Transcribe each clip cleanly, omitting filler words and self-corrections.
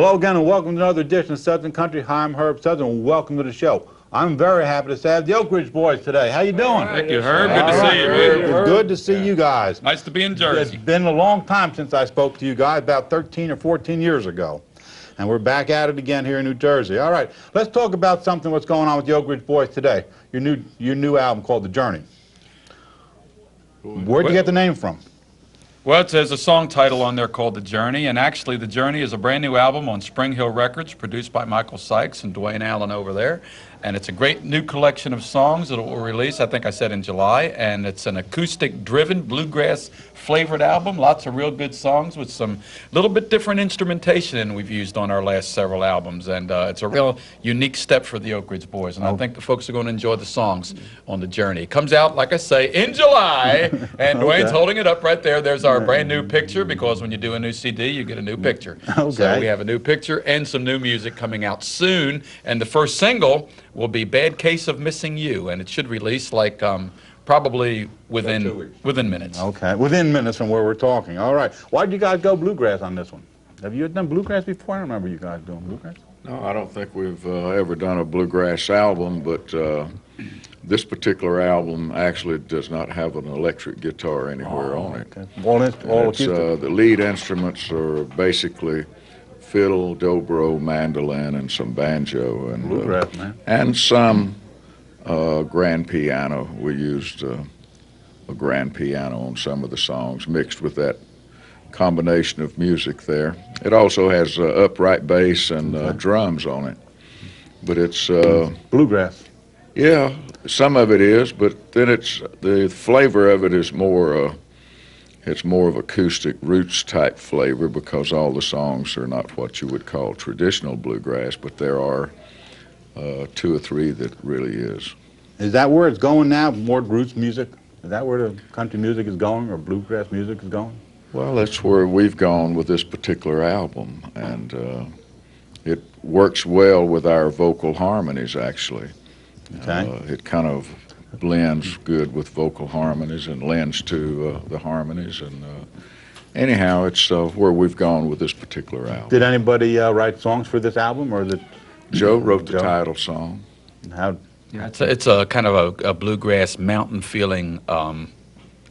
Hello again and welcome to another edition of Southern Country. Hi, I'm Herb Southern and welcome to the show. I'm very happy to have the Oak Ridge Boys today. How you doing? Thank you, Herb. Good to see you, man. It's good to see you guys. Nice to be in Jersey. It's been a long time since I spoke to you guys, about 13 or 14 years ago. And we're back at it again here in New Jersey. All right, let's talk about something what's going on with the Oak Ridge Boys today. Your new album called The Journey. Where'd you get the name from? Well, there's a song title on there called The Journey, and actually The Journey is a brand new album on Spring Hill Records, produced by Michael Sykes and Dwayne Allen over there. And it's a great new collection of songs that will release, I think I said in July, and it's an acoustic-driven, bluegrass-flavored album. Lots of real good songs with some little bit different instrumentation than we've used on our last several albums. And it's a real unique step for the Oak Ridge Boys, and I think the folks are going to enjoy the songs on The Journey. It comes out, like I say, in July, and Dwayne's holding it up right there. There's our brand new picture, because when you do a new CD, you get a new picture. So we have a new picture and some new music coming out soon, and the first single will be Bad Case of Missing You, and it should release like probably within minutes. Okay, within minutes from where we're talking. All right. Why did you guys go bluegrass on this one? Have you done bluegrass before? I don't remember you guys doing bluegrass. No, I don't think we've ever done a bluegrass album, but this particular album actually does not have an electric guitar anywhere on it. Okay. The lead instruments are basically fiddle, dobro, mandolin, and some banjo, and bluegrass, man. And some grand piano. We used a grand piano on some of the songs, mixed with that combination of music there. It also has upright bass and drums on it, but it's bluegrass. Yeah, some of it is, but then the flavor of it is more. It's more of acoustic roots type flavor, because all the songs are not what you would call traditional bluegrass, but there are two or three that really is. Is that where it's going now, more roots music? Is that where the country music is going, or bluegrass music is going? Well, that's where we've gone with this particular album, and it works well with our vocal harmonies, actually. Okay. It kind of blends good with vocal harmonies and lends to the harmonies, and anyhow, it's where we've gone with this particular album. Did anybody write songs for this album, or is it Joe wrote the title song? How? Yeah, it's a kind of a bluegrass mountain feeling. It's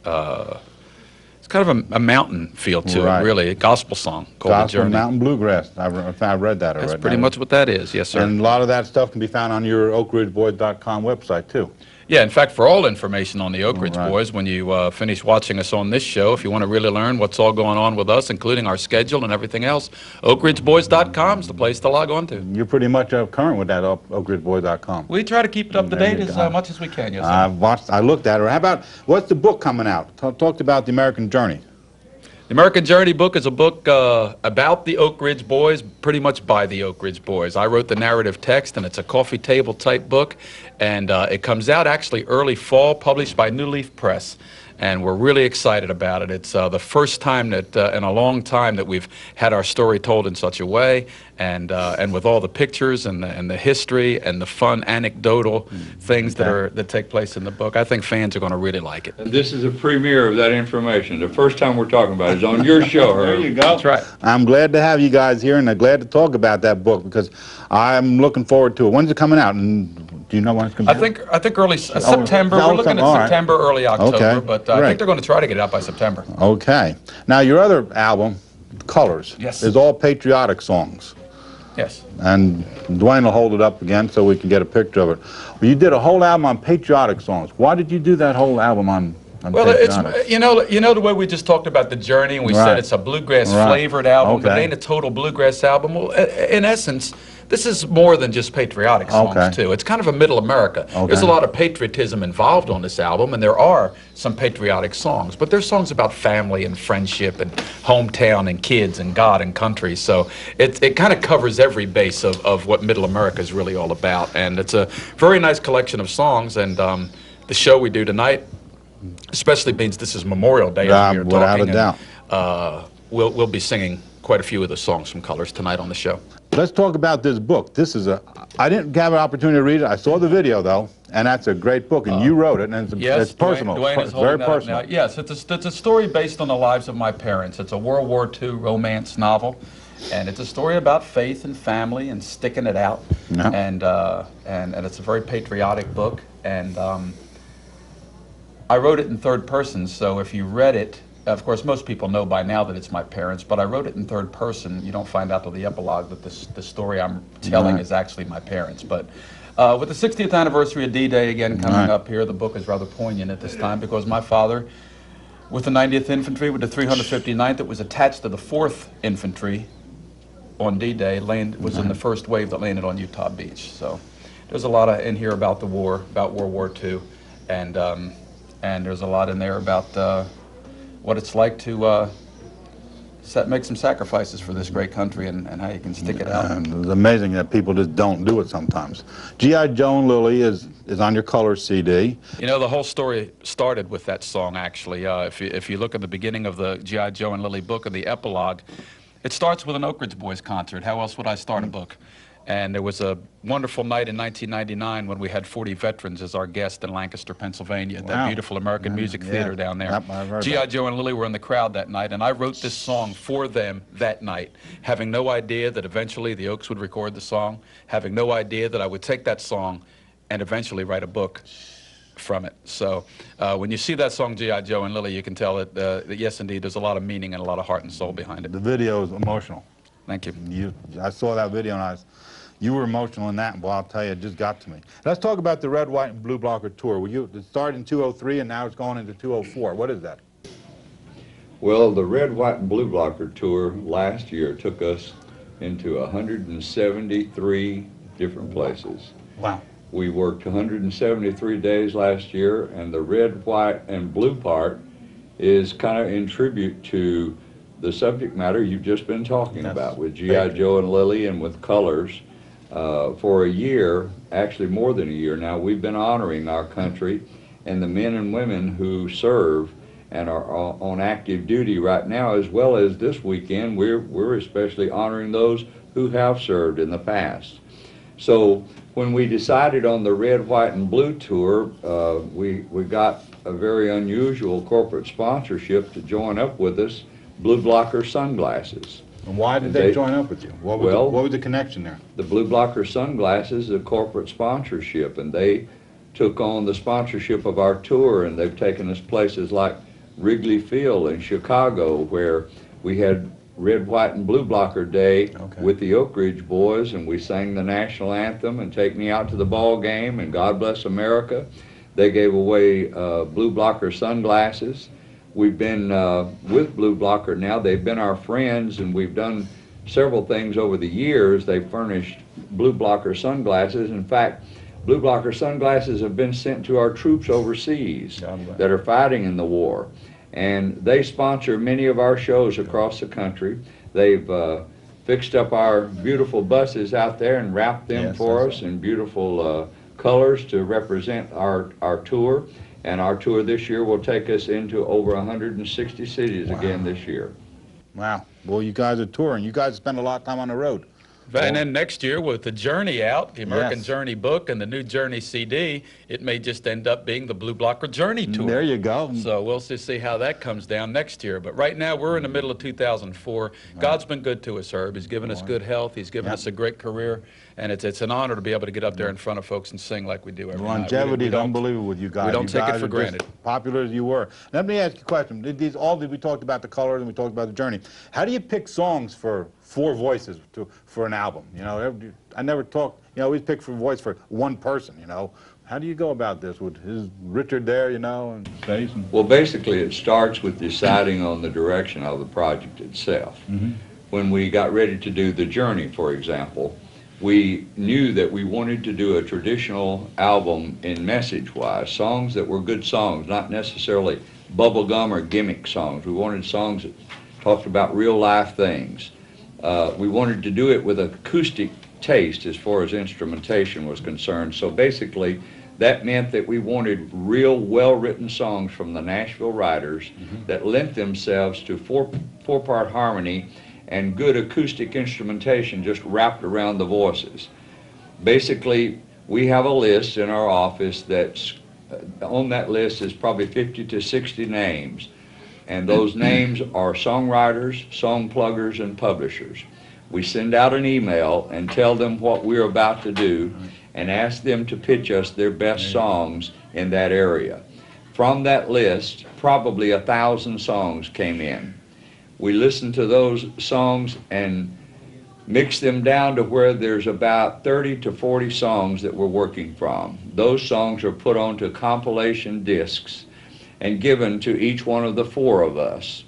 kind of a mountain feel to it, really. A gospel song called The Journey. Mountain bluegrass. I read that already. That's pretty much what that is, yes, sir. And a lot of that stuff can be found on your oakridgeboys.com website, too. Yeah, in fact, for all information on the Oak Ridge Boys, when you finish watching us on this show, if you want to really learn what's all going on with us, including our schedule and everything else, oakridgeboys.com is the place to log on to. You're pretty much current with that, oakridgeboys.com. We try to keep it up to date as much as we can, yes, sir. I looked at it. How about, what's the book coming out? Talked about the American Journey. The American Journey book is a book about the Oak Ridge Boys, pretty much by the Oak Ridge Boys. I wrote the narrative text, and it's a coffee table type book, and it comes out actually early fall, published by New Leaf Press. And we're really excited about it. It's the first time that in a long time that we've had our story told in such a way, and with all the pictures and the history and the fun anecdotal things that take place in the book. I think fans are going to really like it. And this is a premiere of that information. The first time we're talking about it is on your show, Herb. There you go. That's right. I'm glad to have you guys here, and I'm glad to talk about that book, because I'm looking forward to it. When's it coming out? And do you know when it's going to be I think early September. We're looking at September, early October, but I think they're going to try to get it out by September. Okay. Now, your other album, Colors, is all patriotic songs. Yes. And Dwayne will hold it up again so we can get a picture of it. Well, you did a whole album on patriotic songs. Why did you do that whole album on patriotic? It's, you know the way we just talked about The Journey, and we said it's a bluegrass flavored album, but it ain't a total bluegrass album. Well, in essence, this is more than just patriotic songs, too. It's kind of a middle America. There's a lot of patriotism involved on this album, and there are some patriotic songs, but there's songs about family and friendship and hometown and kids and God and country. So it kind of covers every base of what middle America is really all about. And it's a very nice collection of songs, and the show we do tonight, especially means this is Memorial Day, as we are talking. Without a doubt. We'll be singing quite a few of the songs from Colors tonight on the show. Let's talk about this book. I didn't have an opportunity to read it. I saw the video, though, and that's a great book, and you wrote it, and it's personal. Dwayne is very personal. Yes, it's a story based on the lives of my parents. It's a World War II romance novel, And it's a story about faith and family and sticking it out. Yeah. And it's a very patriotic book. And I wrote it in third person, so if you read it, of course, most people know by now that it's my parents, but I wrote it in third person. You don't find out till the epilogue that the story I'm telling Right. is actually my parents. But with the 60th anniversary of D-Day again coming Right. up here, the book is rather poignant at this time because my father, with the 90th Infantry, with the 359th, that was attached to the 4th Infantry on D-Day, was in the first wave that landed on Utah Beach. So there's a lot in here about the war, about World War II, and there's a lot in there about what it's like to make some sacrifices for this great country and how you can stick it out. And it's amazing that people just don't do it sometimes. G.I. Joe and Lily is on your Colors CD. You know, the whole story started with that song, actually. If you look at the beginning of the G.I. Joe and Lily book, of the epilogue, it starts with an Oak Ridge Boys concert. How else would I start a book? And there was a wonderful night in 1999 when we had 40 veterans as our guest in Lancaster, Pennsylvania, at that Wow. beautiful American Music Theater down there. Yep, I've heard G.I. that. Joe and Lily were in the crowd that night, and I wrote this song for them that night, having no idea that eventually the Oaks would record the song, having no idea that I would take that song and eventually write a book from it. So when you see that song, G.I. Joe and Lily, you can tell that yes, indeed, there's a lot of meaning and a lot of heart and soul behind it. The video is emotional. Thank you. I saw that video and you were emotional in that, and boy, I'll tell you, it just got to me. Let's talk about the Red, White, and Blue Blocker tour. It started in 2003 and now it's going into 2004. What is that? Well, the Red, White, and Blue Blocker tour last year took us into 173 different places. Wow. We worked 173 days last year, and the red, white, and blue part is kind of in tribute to the subject matter you've just been talking about with G.I. Joe and Lily and with Colors. For a year, actually more than a year now, we've been honoring our country and the men and women who serve and are on active duty right now, as well as this weekend, we're especially honoring those who have served in the past. So when we decided on the Red, White, and Blue tour, we got a very unusual corporate sponsorship to join up with us, Blue Blocker Sunglasses. And why did they join up with you? What was the connection there? The Blue Blocker Sunglasses is a corporate sponsorship, and they took on the sponsorship of our tour, and they've taken us places like Wrigley Field in Chicago, where we had Red, White, and Blue Blocker Day with the Oak Ridge Boys, and we sang the national anthem and Take Me Out to the Ball Game and God Bless America. They gave away Blue Blocker sunglasses. We've been with Blue Blocker now. They've been our friends, and we've done several things over the years. They've furnished Blue Blocker sunglasses. In fact, Blue Blocker sunglasses have been sent to our troops overseas that are fighting in the war. And they sponsor many of our shows across the country. They've fixed up our beautiful buses out there and wrapped them for us in beautiful colors to represent our tour. And our tour this year will take us into over 160 cities again this year. Wow. Well, you guys are touring. You guys spend a lot of time on the road. And then next year, with the Journey out, the American Yes. Journey book and the new Journey CD, it may just end up being the Blue Blocker Journey tour. There you go. So we'll just see how that comes down next year. But right now, we're in the middle of 2004. God's been good to us, Herb. He's given us good health. He's given us a great career. And it's an honor to be able to get up there in front of folks and sing like we do every night. Longevity is unbelievable with you guys. We don't You take it guys for are granted. just popular as you were. Let me ask you a question. We talked about the Colors and we talked about the Journey. How do you pick songs for 4 voices for an album? You know, I never talk. You know, always pick for voice for one person. You know, how do you go about this? Is Richard there? You know, and bass? Well, basically, it starts with deciding on the direction of the project itself. When we got ready to do the Journey, for example, we knew that we wanted to do a traditional album in message-wise, songs that were good songs, not necessarily bubblegum or gimmick songs. We wanted songs that talked about real-life things. We wanted to do it with acoustic taste as far as instrumentation was concerned. So basically, that meant that we wanted real, well-written songs from the Nashville writers that lent themselves to four-part harmony and good acoustic instrumentation just wrapped around the voices. Basically, we have a list in our office that's, on that list is probably 50 to 60 names. And those names are songwriters, song pluggers, and publishers. We send out an email and tell them what we're about to do and ask them to pitch us their best songs in that area. From that list, probably 1,000 songs came in. We listened to those songs and mix them down to where there's about 30 to 40 songs that we're working from. Those songs are put onto compilation discs and given to each one of the 4 of us.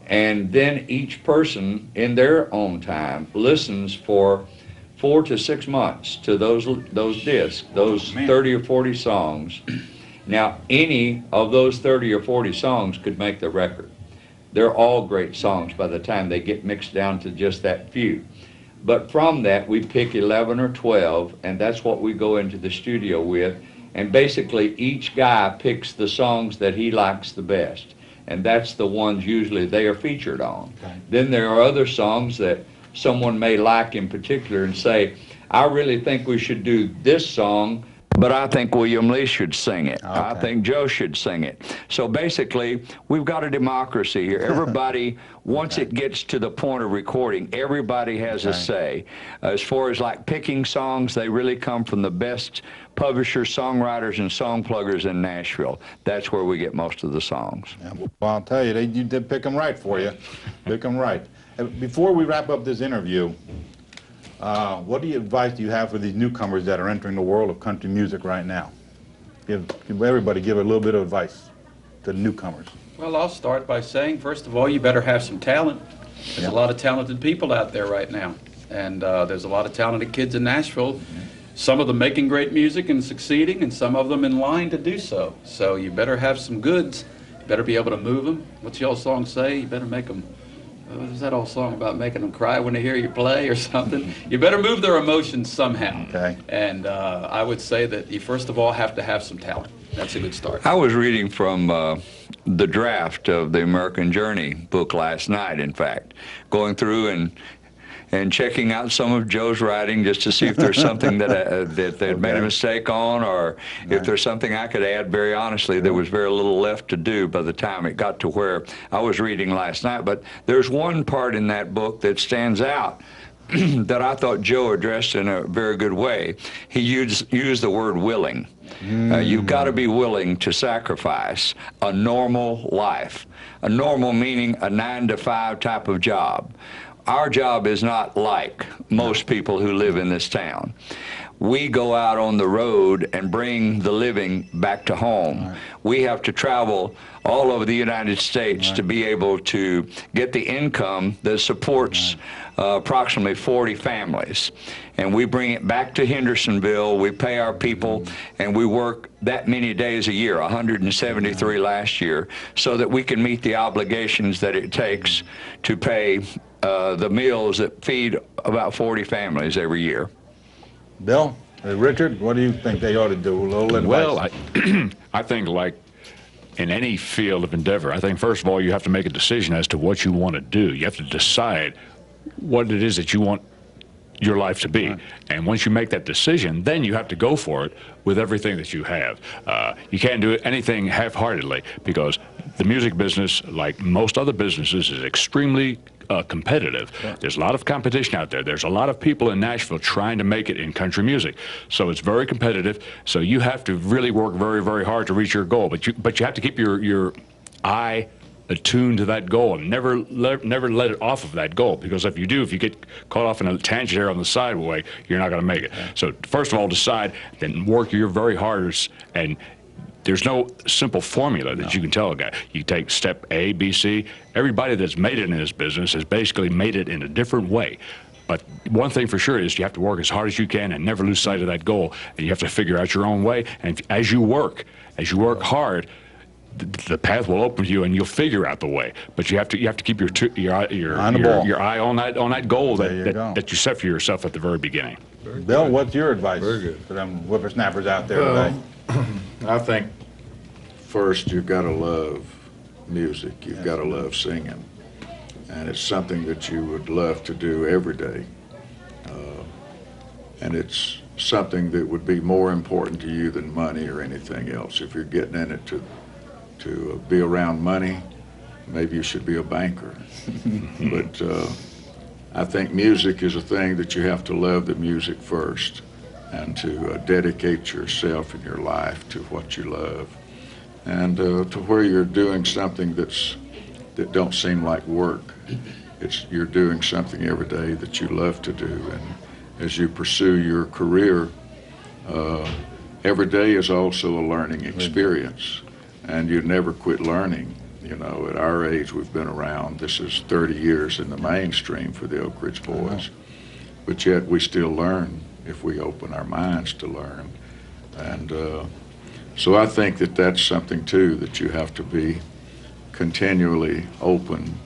And then each person in their own time listens for 4 to 6 months to those discs, those 30 or 40 songs. Now, any of those 30 or 40 songs could make the record. They're all great songs by the time they get mixed down to just that few. But from that, we pick 11 or 12, and that's what we go into the studio with. And basically, each guy picks the songs that he likes the best. And that's the ones usually they are featured on. Okay. Then there are other songs that someone may like in particular and say, I really think we should do this song, but I think William Lee should sing it. Okay. I think Joe should sing it. So basically, we've got a democracy here. Everybody, once it gets to the point of recording, everybody has a say. As far as like picking songs, they really come from the best publishers, songwriters, and song pluggers in Nashville. That's where we get most of the songs. Yeah, well, I'll tell you, you did pick them right for you. Pick them right. Before we wrap up this interview, what advice do you have for these newcomers that are entering the world of country music right now? Give everybody a little bit of advice to the newcomers. Well, I'll start by saying, first of all, you better have some talent. There's a lot of talented people out there right now. And there's a lot of talented kids in Nashville, some of them making great music and succeeding, and some of them in line to do so. So you better have some goods. You better be able to move them. What's y'all song say? You better make them... Is that old song about making them cry when they hear you play or something? You better move their emotions somehow. Okay. And I would say that you first of all have to have some talent. That's a good start. I was reading from the draft of the American Journey book last night, in fact, going through and checking out some of Joe's writing just to see if there's something that they'd made a mistake on, or if there's something I could add. Very honestly, there was very little left to do by the time it got to where I was reading last night. But there's one part in that book that stands out that I thought Joe addressed in a very good way. He used the word willing. You've got to be willing to sacrifice a normal life. A normal meaning a 9-to-5 type of job. Our job is not like most people who live in this town. We go out on the road and bring the living back to home. Right. We have to travel all over the United States to be able to get the income that supports approximately 40 families. And we bring it back to Hendersonville, we pay our people, and we work that many days a year, 173 last year, so that we can meet the obligations that it takes to pay the meals that feed about 40 families every year. Bill, Richard, what do you think they ought to do? A little advice. Well, I think like in any field of endeavor, I think first of all you have to make a decision as to what you want to do. You have to decide what it is that you want your life to be. Right. And once you make that decision, then you have to go for it with everything that you have. You can't do anything half-heartedly, because the music business, like most other businesses, is extremely competitive. Yeah. There's a lot of competition out there. There's a lot of people in Nashville trying to make it in country music. So it's very competitive. So you have to really work very, very hard to reach your goal. But you have to keep your eye attuned to that goal and never let it off of that goal, because if you get caught off in a tangent here on the sideway, you're not going to make it. Yeah. So first of all, decide, then work your very hardest, and there's no simple formula that you can tell a guy. You take step A, B, C. Everybody that's made it in this business has basically made it in a different way. But one thing for sure is you have to work as hard as you can and never lose sight of that goal. And you have to figure out your own way. And as you work hard, the path will open to you, and you'll figure out the way. But you have to keep your eye on that goal that you set for yourself at the very beginning. Bill, what's your advice for them whippersnappers out there today? I think first you've got to love music. You've got to love singing, and it's something that you would love to do every day. And it's something that would be more important to you than money or anything else. If you're getting in it to be around money, maybe you should be a banker. But I think music is a thing that you have to love the music first, and to dedicate yourself and your life to what you love, and to where you're doing something that don't seem like work. You're doing something every day that you love to do, and as you pursue your career, every day is also a learning experience, and you never quit learning. You know, at our age, we've been around. This is 30 years in the mainstream for the Oak Ridge Boys, but yet we still learn if we open our minds to learn. And so I think that that's something too, that you have to be continually open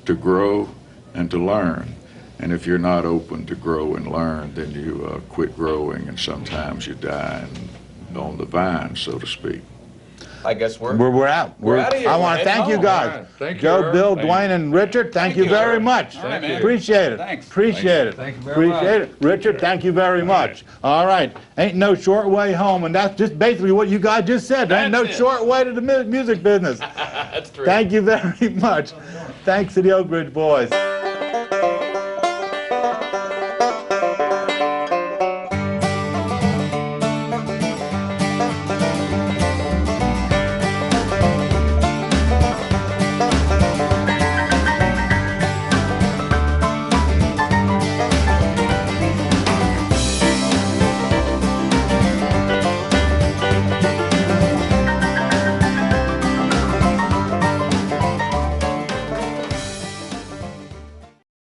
to grow and to learn. And if you're not open to grow and learn, then you quit growing, and sometimes you die on the vine, so to speak. I guess we're out. We're out of here. I want to thank you guys. All right. Thank you, Joe, Irv. Bill, Dwayne, and Richard, thank you very much. All right, man. Appreciate it. Thanks. Appreciate it. Thank you very much. Appreciate it. Richard, thank you very much. All right. Ain't no short way home, and that's just basically what you guys just said. There ain't no That's it. short way to the music business. That's true. Thank you very much. Thanks to the Oak Ridge Boys.